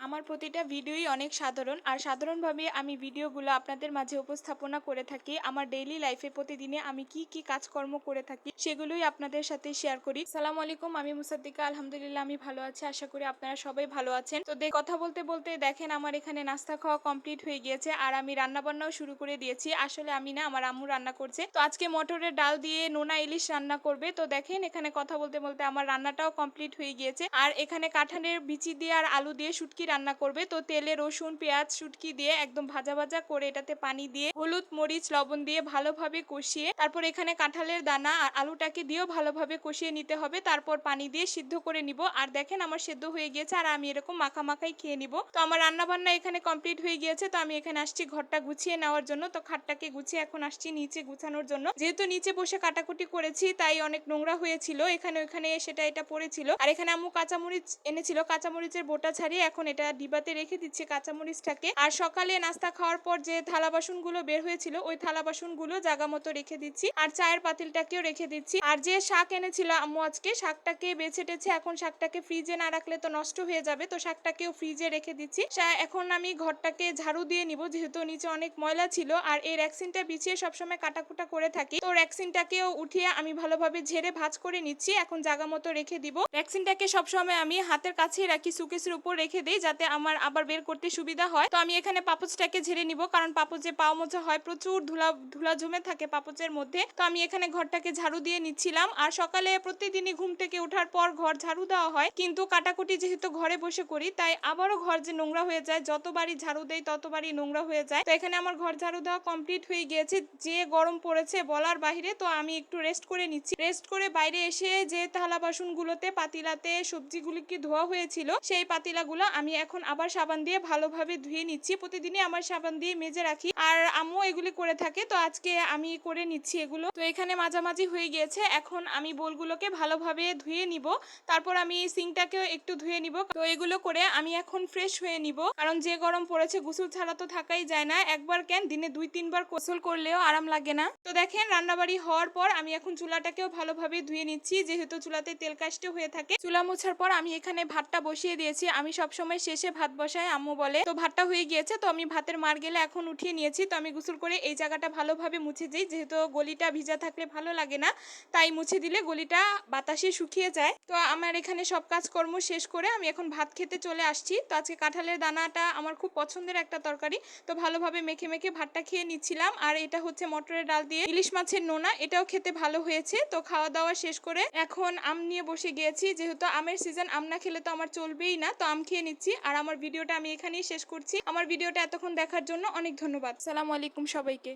আমার প্রতিটা ভিডিওই অনেক সাধারণ আর সাধারণভাবে আমি ভিডিওগুলো আপনাদের মাঝে উপস্থাপনা করে থাকি। আমার ডেইলি লাইফে প্রতিদিনে আমি কি কি কাজকর্ম করে থাকি সেগুলোই আপনাদের সাথে শেয়ার করি। আসসালামু আলাইকুম, আমি মুসাদ্দিকা। আলহামদুলিল্লাহ আমি ভালো আছি, আশা করি আপনারা সবাই ভালো আছেন। তো কথা বলতে বলতে দেখেন আমার এখানে নাস্তা খাওয়া কমপ্লিট হয়ে গিয়েছে আর আমি রান্না বান্নাও শুরু করে দিয়েছি। আসলে আমি না, আমার আম্মু রান্না করছে। তো আজকে মটরের ডাল দিয়ে নোনা ইলিশ রান্না করবে। তো দেখেন এখানে কথা বলতে বলতে আমার রান্নাটাও কমপ্লিট হয়ে গিয়েছে। আর এখানে কাঁঠালের বিচি দিয়ে আর আলু দিয়ে শুটকি রান্না করবে। তো তেলে রসুন পেঁয়াজ শুটকি দিয়ে একদম ভাজা ভাজা করে এটাতে পানি দিয়ে হলুদ মরিচ লবণ দিয়ে ভালোভাবে কষিয়ে তারপর এখানে কাঁঠালের দানা আর আলুটাকে দিয়েও ভালোভাবে কষিয়ে নিতে হবে। তারপর পানি দিয়ে সিদ্ধ করে নিব। আর দেখেন আমার সেদ্ধ হয়ে গিয়েছে আর আমি এরকম মাখা মাখাই খেয়ে নিব। তো আমার রান্না বান্না এখানে কমপ্লিট হয়ে গিয়েছে। তো আমি এখানে আসছি ঘরটা গুছিয়ে নেওয়ার জন্য। তো খাটটাকে গুছিয়ে এখন আসছি নিচে গুছানোর জন্য। যেহেতু নিচে বসে কাটাকুটি করেছি তাই অনেক নোংরা হয়েছিল, এখানে ওখানে সেটা এটা পড়েছিল। আর এখানে আম্মু কাঁচামরিচ এনেছিল, কাঁচামরিচের বোটা ছাড়িয়ে এখন এটা ডিবাতে রেখে দিচ্ছি কাঁচামরিচটাকে। আর সকালে নাস্তা খাওয়ার পর যে থালা বাসনগুলো বের হয়েছিল ওই থালা বাসনগুলো জায়গা মতো রেখে দিচ্ছি আর চায়ের পাতিলটাকেও রেখে দিচ্ছি। আর যে শাক এনেছিল আম্মু আজকে, শাকটাকে বেছে টেছে এখন শাকটাকে ফ্রিজে না রাখলে তো নষ্ট হয়ে যাবে, তো শাকটাকেও ফ্রিজে রেখে দিচ্ছি। এখন আমি ঘরটাকে ঝাড়ু দিয়ে নিব যেহেতু নিচে অনেক ময়লা ছিল। আর এই র্যাকসিনটা বিছিয়ে সবসময় কাটাকুটা করে থাকি, তো র্যাকসিনটাকেও উঠিয়ে আমি ভালোভাবে ঝেড়ে ভাঁজ করে নিচ্ছি, এখন জায়গা মতো রেখে দিব। র্যাকসিনটাকে সবসময় আমি হাতের কাছেই রাখি, সুকেসের উপর রেখে দিই যাতে আমার আবার বের করতে সুবিধা হয়। তো আমি এখানে পাপোচটাকে ঝেড়ে নিব, কারণ পাপোচে পাও মোছা হয়, প্রচুর ধুলা জমে থাকে পাপোচের মধ্যে। তো আমি এখানে ঘরটাকে ঝাড়ু দিয়ে নিচ্ছিলাম। আর সকালে প্রতিদিনই ঘুম থেকে ওঠার পর ঘর ঝাড়ু দেওয়া হয়, কিন্তু কাটাকুটি যেহেতু ঘরে বসে করি তাই আবারও ঘর যে নোংরা হয়ে যায়, যতবারই ঝাড়ু দেই ততবারই নোংরা হয়ে যায়। তো এখানে আমার ঘর ঝাড়ু দেওয়া কমপ্লিট হয়ে গিয়েছে। যে গরম পড়েছে বলার বাহিরে, তো আমি একটু রেস্ট করে নিচ্ছি। রেস্ট করে বাইরে এসে যে থালা বাসনগুলোতে পাতিলাতে সবজিগুলিকে ধোয়া হয়েছিল সেই পাতিলাগুলো আমি এখন আবার সাবান দিয়ে ভালোভাবে ধুয়ে নিচ্ছি। প্রতিদিনই আমার সাবান দিয়ে মেজে রাখি আর আম্মু এগুলি করে থাকে, তো আজকে আমি করে নিচ্ছি এগুলো। তো এখানে মাঝামাঝি হয়ে গিয়েছে, এখন আমি বোলগুলোকে ভালোভাবে ধুয়ে নিব, তারপর আমি সিঙ্কটাকেও একটু ধুয়ে নিব। তো এগুলো করে আমি এখন ফ্রেশ হয়ে নিব, কারণ যে গরম পড়েছে গোসল ছাড়া তো থাকাই যায় না। একবার কেন, দিনে 2-3 বার গোসল করলেও আরাম লাগে না। তো দেখেন রান্নাবাড়ি হওয়ার পর আমি এখন চুলাটাকেও ভালোভাবে ধুয়ে নিচ্ছি, যেহেতু চুলাতে তেল কাস্টে হয়ে থাকে। চুলা মোছার পর আমি এখানে ভাতটা বসিয়ে দিয়েছি। আমি সবসময় শেষে ভাত বসাই, আম্মু বলে। তো ভাতটা হয়ে গিয়েছে, তো আমি ভাতের মার গেলে এখন উঠিয়ে নিয়েছি। তো আমি গোসল করে এই জায়গাটা ভালোভাবে মুছে দিই, যেহেতু গলিটা ভিজা থাকলে ভালো লাগে না, তাই মুছে দিলে গলিটা বাতাসে শুকিয়ে যায়। তো আমার এখানে সব কাজকর্ম শেষ করে আমি এখন ভাত খেতে চলে আসছি। তো আজকে কাঁঠালের দানাটা আমার খুব পছন্দের একটা তরকারি, তো ভালোভাবে মেখে মেখে ভাতটা খেয়ে নিচ্ছিলাম। আর এটা হচ্ছে মটরের ডাল দিয়ে ইলিশ মাছের নোনা, এটাও খেতে ভালো হয়েছে। তো খাওয়া দাওয়া শেষ করে এখন আম নিয়ে বসে গিয়েছি, যেহেতু আমের সিজন, আম না খেলে তো আমার চলবেই না। তো আম খেয়ে নিচ্ছি আর আমার ভিডিওটা আমি এখানেই শেষ করছি। আমার ভিডিওটা এতক্ষণ দেখার জন্য অনেক ধন্যবাদ। আসসালামু আলাইকুম সবাইকে।